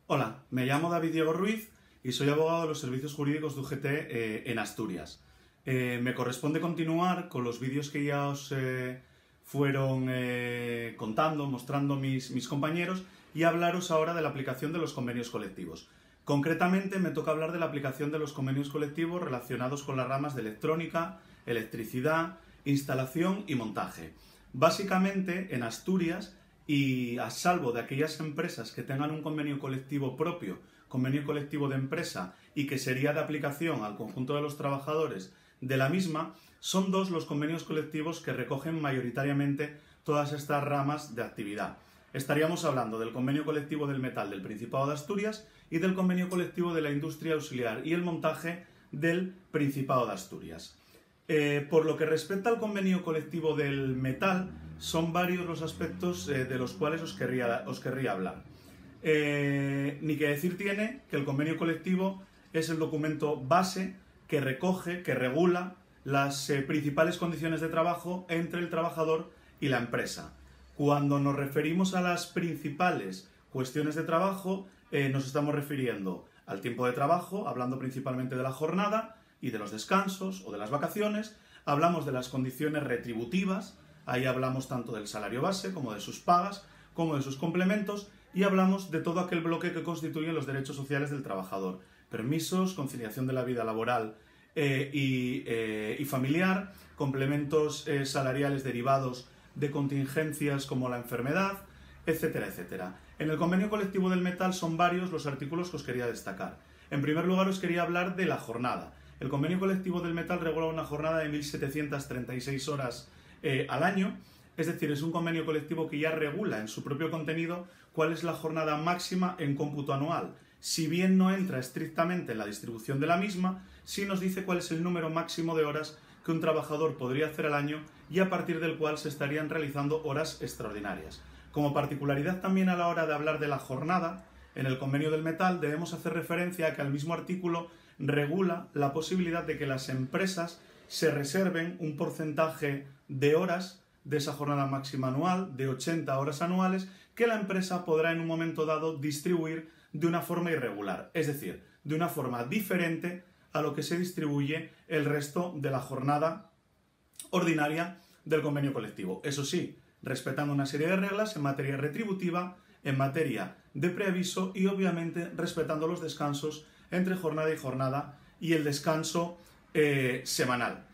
Hola, me llamo David Diego Ruiz y soy abogado de los servicios jurídicos de UGT en Asturias. Me corresponde continuar con los vídeos que ya os fueron contando, mostrando mis compañeros, y hablaros ahora de la aplicación de los convenios colectivos. Concretamente me toca hablar de la aplicación de los convenios colectivos relacionados con las ramas de electrónica, electricidad, instalación y montaje. Básicamente en Asturias, y a salvo de aquellas empresas que tengan un convenio colectivo propio, convenio colectivo de empresa, y que sería de aplicación al conjunto de los trabajadores de la misma, son dos los convenios colectivos que recogen mayoritariamente todas estas ramas de actividad. Estaríamos hablando del convenio colectivo del metal del Principado de Asturias y del convenio colectivo de la industria auxiliar y el montaje del Principado de Asturias. Por lo que respecta al convenio colectivo del metal, son varios los aspectos de los cuales os querría hablar. Ni que decir tiene que el convenio colectivo es el documento base que recoge, que regula las principales condiciones de trabajo entre el trabajador y la empresa. Cuando nos referimos a las principales cuestiones de trabajo, nos estamos refiriendo al tiempo de trabajo, hablando principalmente de la jornada y de los descansos o de las vacaciones. Hablamos de las condiciones retributivas, ahí hablamos tanto del salario base como de sus pagas, como de sus complementos, y hablamos de todo aquel bloque que constituyen los derechos sociales del trabajador: permisos, conciliación de la vida laboral y familiar, complementos salariales derivados de contingencias como la enfermedad, etcétera, etcétera. En el convenio colectivo del metal son varios los artículos que os quería destacar. En primer lugar, os quería hablar de la jornada. El convenio colectivo del metal regula una jornada de 1.736 horas al año, es decir, es un convenio colectivo que ya regula en su propio contenido cuál es la jornada máxima en cómputo anual. Si bien no entra estrictamente en la distribución de la misma, sí nos dice cuál es el número máximo de horas que un trabajador podría hacer al año y a partir del cual se estarían realizando horas extraordinarias. Como particularidad también a la hora de hablar de la jornada, en el convenio del metal debemos hacer referencia a que el mismo artículo regula la posibilidad de que las empresas se reserven un porcentaje de horas de esa jornada máxima anual, de 80 horas anuales, que la empresa podrá en un momento dado distribuir de una forma irregular, es decir, de una forma diferente a lo que se distribuye el resto de la jornada ordinaria del convenio colectivo. Eso sí, respetando una serie de reglas en materia retributiva, en materia de preaviso y obviamente respetando los descansos entre jornada y jornada y el descanso semanal.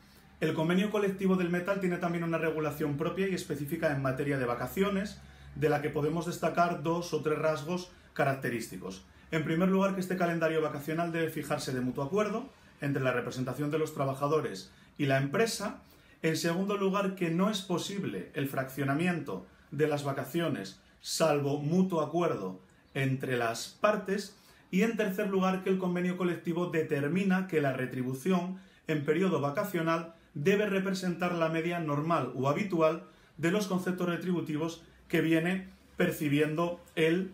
El convenio colectivo del metal tiene también una regulación propia y específica en materia de vacaciones, de la que podemos destacar dos o tres rasgos característicos. En primer lugar, que este calendario vacacional debe fijarse de mutuo acuerdo entre la representación de los trabajadores y la empresa. En segundo lugar, que no es posible el fraccionamiento de las vacaciones salvo mutuo acuerdo entre las partes. Y en tercer lugar, que el convenio colectivo determina que la retribución en periodo vacacional debe representar la media normal o habitual de los conceptos retributivos que viene percibiendo el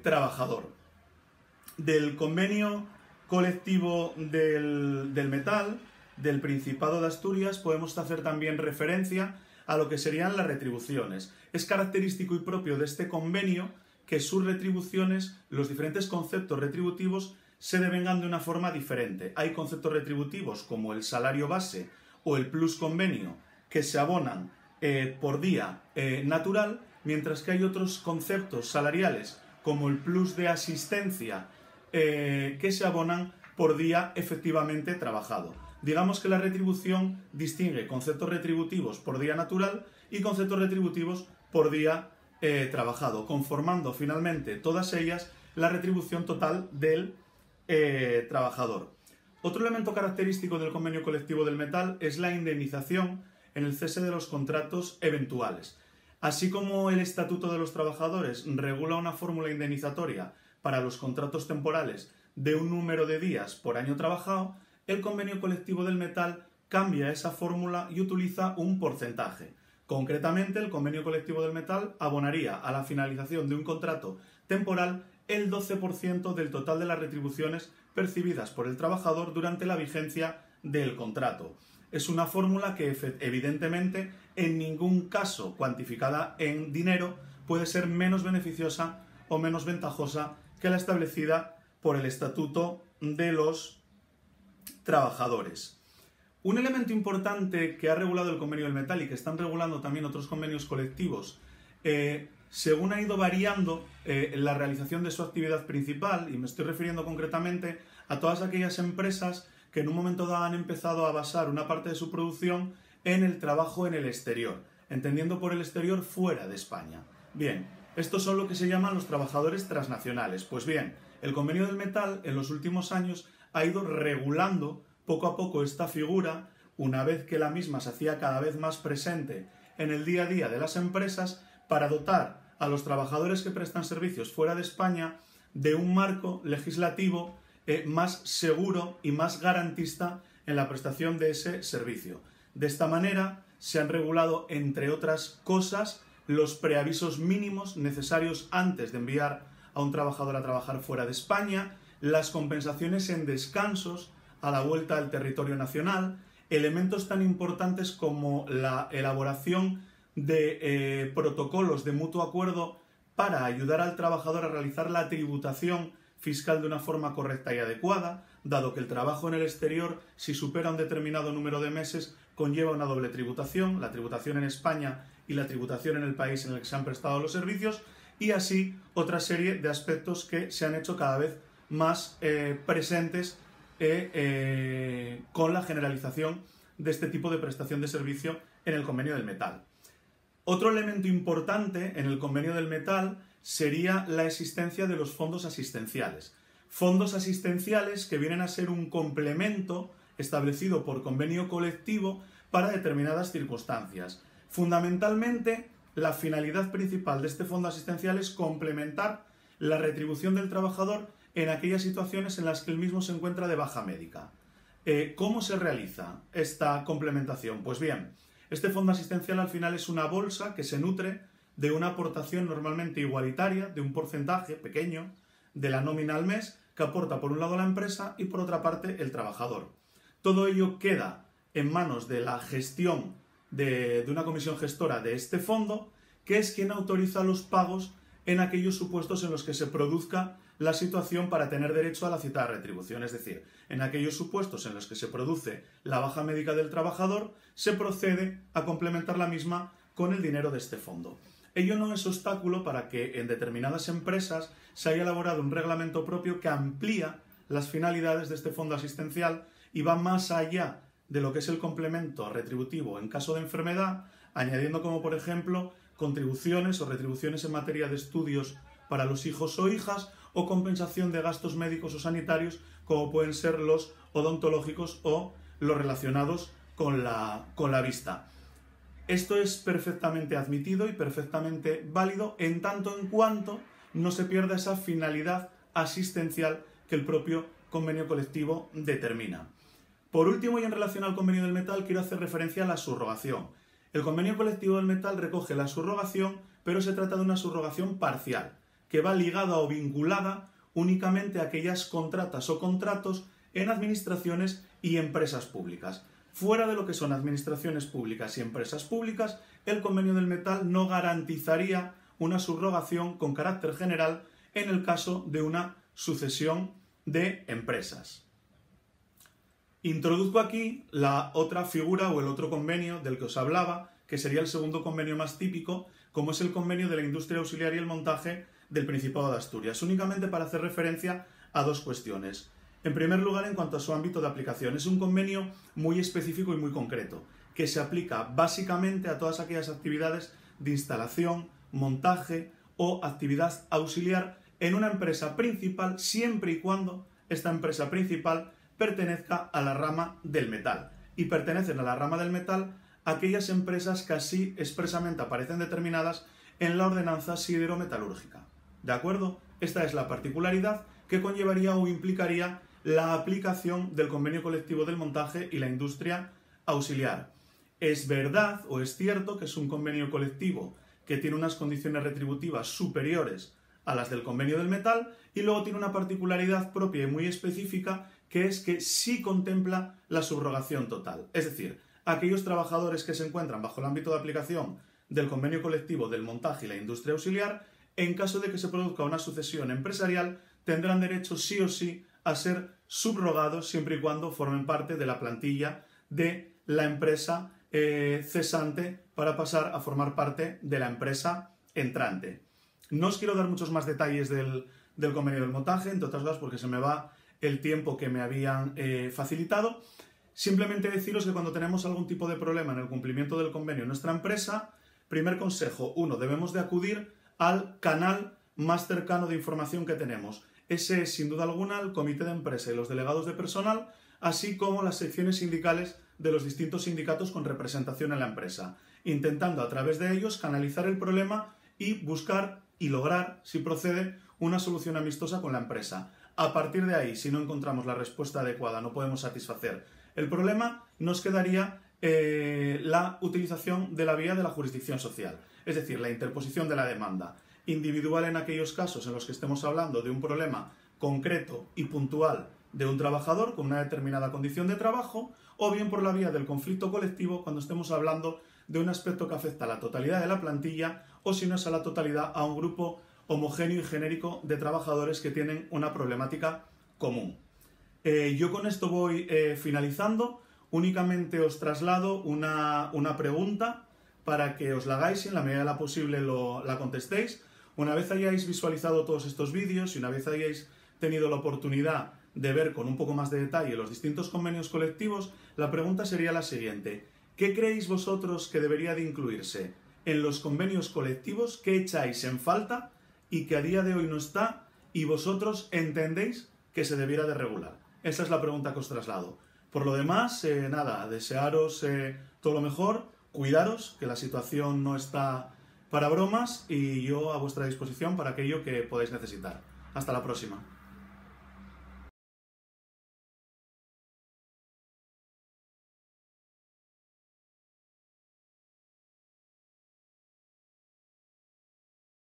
trabajador. Del convenio colectivo del metal del Principado de Asturias podemos hacer también referencia a lo que serían las retribuciones. Es característico y propio de este convenio que sus retribuciones, los diferentes conceptos retributivos, se devengan de una forma diferente. Hay conceptos retributivos como el salario base o el plus convenio que se abonan por día natural, mientras que hay otros conceptos salariales como el plus de asistencia que se abonan por día efectivamente trabajado. Digamos que la retribución distingue conceptos retributivos por día natural y conceptos retributivos por día trabajado, conformando finalmente todas ellas la retribución total del trabajador. Otro elemento característico del convenio colectivo del metal es la indemnización en el cese de los contratos eventuales. Así como el Estatuto de los Trabajadores regula una fórmula indemnizatoria para los contratos temporales de un número de días por año trabajado, el convenio colectivo del metal cambia esa fórmula y utiliza un porcentaje. Concretamente, el convenio colectivo del metal abonaría a la finalización de un contrato temporal el 12% del total de las retribuciones percibidas por el trabajador durante la vigencia del contrato. Es una fórmula que evidentemente en ningún caso cuantificada en dinero puede ser menos beneficiosa o menos ventajosa que la establecida por el Estatuto de los Trabajadores. Un elemento importante que ha regulado el convenio del metal y que están regulando también otros convenios colectivos, según ha ido variando la realización de su actividad principal, y me estoy refiriendo concretamente a todas aquellas empresas que en un momento dado han empezado a basar una parte de su producción en el trabajo en el exterior, entendiendo por el exterior fuera de España. Bien, estos son lo que se llaman los trabajadores transnacionales. Pues bien, el convenio del metal en los últimos años ha ido regulando poco a poco esta figura, una vez que la misma se hacía cada vez más presente en el día a día de las empresas, para dotar a los trabajadores que prestan servicios fuera de España de un marco legislativo más seguro y más garantista en la prestación de ese servicio. De esta manera se han regulado, entre otras cosas, los preavisos mínimos necesarios antes de enviar a un trabajador a trabajar fuera de España, las compensaciones en descansos a la vuelta al territorio nacional, elementos tan importantes como la elaboración de protocolos de mutuo acuerdo para ayudar al trabajador a realizar la tributación fiscal de una forma correcta y adecuada, dado que el trabajo en el exterior, si supera un determinado número de meses, conlleva una doble tributación, la tributación en España y la tributación en el país en el que se han prestado los servicios, y así otra serie de aspectos que se han hecho cada vez más presentes con la generalización de este tipo de prestación de servicio en el convenio del metal. Otro elemento importante en el convenio del metal sería la existencia de los fondos asistenciales. Fondos asistenciales que vienen a ser un complemento establecido por convenio colectivo para determinadas circunstancias. Fundamentalmente, la finalidad principal de este fondo asistencial es complementar la retribución del trabajador en aquellas situaciones en las que el mismo se encuentra de baja médica. ¿Cómo se realiza esta complementación? Pues bien, este fondo asistencial al final es una bolsa que se nutre de una aportación normalmente igualitaria, de un porcentaje pequeño de la nómina al mes, que aporta por un lado la empresa y por otra parte el trabajador. Todo ello queda en manos de la gestión de una comisión gestora de este fondo, que es quien autoriza los pagos en aquellos supuestos en los que se produzca la situación para tener derecho a la citada retribución. Es decir, en aquellos supuestos en los que se produce la baja médica del trabajador, se procede a complementar la misma con el dinero de este fondo. Ello no es obstáculo para que en determinadas empresas se haya elaborado un reglamento propio que amplía las finalidades de este fondo asistencial y va más allá de lo que es el complemento retributivo en caso de enfermedad, añadiendo como por ejemplo contribuciones o retribuciones en materia de estudios para los hijos o hijas, o compensación de gastos médicos o sanitarios como pueden ser los odontológicos o los relacionados con la vista. Esto es perfectamente admitido y perfectamente válido en tanto en cuanto no se pierda esa finalidad asistencial que el propio convenio colectivo determina. Por último, y en relación al convenio del metal, quiero hacer referencia a la subrogación. El convenio colectivo del metal recoge la subrogación, pero se trata de una subrogación parcial, que va ligada o vinculada únicamente a aquellas contratas o contratos en administraciones y empresas públicas. Fuera de lo que son administraciones públicas y empresas públicas, el convenio del metal no garantizaría una subrogación con carácter general en el caso de una sucesión de empresas. Introduzco aquí la otra figura o el otro convenio del que os hablaba, que sería el segundo convenio más típico, como es el convenio de la industria auxiliar y el montaje del Principado de Asturias, únicamente para hacer referencia a dos cuestiones. En primer lugar, en cuanto a su ámbito de aplicación, es un convenio muy específico y muy concreto, que se aplica básicamente a todas aquellas actividades de instalación, montaje o actividad auxiliar en una empresa principal, siempre y cuando esta empresa principal pertenezca a la rama del metal. Y pertenecen a la rama del metal aquellas empresas que así expresamente aparecen determinadas en la ordenanza siderometalúrgica. ¿De acuerdo? Esta es la particularidad que conllevaría o implicaría la aplicación del convenio colectivo del montaje y la industria auxiliar. Es verdad o es cierto que es un convenio colectivo que tiene unas condiciones retributivas superiores a las del convenio del metal y luego tiene una particularidad propia y muy específica, que es que sí contempla la subrogación total. Es decir, aquellos trabajadores que se encuentran bajo el ámbito de aplicación del convenio colectivo del montaje y la industria auxiliar, en caso de que se produzca una sucesión empresarial, tendrán derecho sí o sí a ser subrogados siempre y cuando formen parte de la plantilla de la empresa cesante para pasar a formar parte de la empresa entrante. No os quiero dar muchos más detalles del convenio del montaje, entre otras cosas porque se me va el tiempo que me habían facilitado. Simplemente deciros que cuando tenemos algún tipo de problema en el cumplimiento del convenio en nuestra empresa, primer consejo, 1, debemos de acudir al canal más cercano de información que tenemos. Ese es, sin duda alguna, el comité de empresa y los delegados de personal, así como las secciones sindicales de los distintos sindicatos con representación en la empresa, intentando a través de ellos canalizar el problema y buscar y lograr, si procede, una solución amistosa con la empresa. A partir de ahí, si no encontramos la respuesta adecuada, no podemos satisfacer el problema, nos quedaría la utilización de la vía de la jurisdicción social, es decir, la interposición de la demanda individual en aquellos casos en los que estemos hablando de un problema concreto y puntual de un trabajador con una determinada condición de trabajo, o bien por la vía del conflicto colectivo cuando estemos hablando de un aspecto que afecta a la totalidad de la plantilla o, si no es a la totalidad, a un grupo homogéneo y genérico de trabajadores que tienen una problemática común. Yo con esto voy finalizando. Únicamente os traslado una pregunta para que os la hagáis y en la medida de la posible la contestéis. Una vez hayáis visualizado todos estos vídeos y una vez hayáis tenido la oportunidad de ver con un poco más de detalle los distintos convenios colectivos, la pregunta sería la siguiente. ¿Qué creéis vosotros que debería de incluirse en los convenios colectivos? ¿Qué echáis en falta y que a día de hoy no está y vosotros entendéis que se debiera de regular? Esa es la pregunta que os traslado. Por lo demás, nada, desearos todo lo mejor, cuidaros, que la situación no está para bromas y yo a vuestra disposición para aquello que podáis necesitar. Hasta la próxima.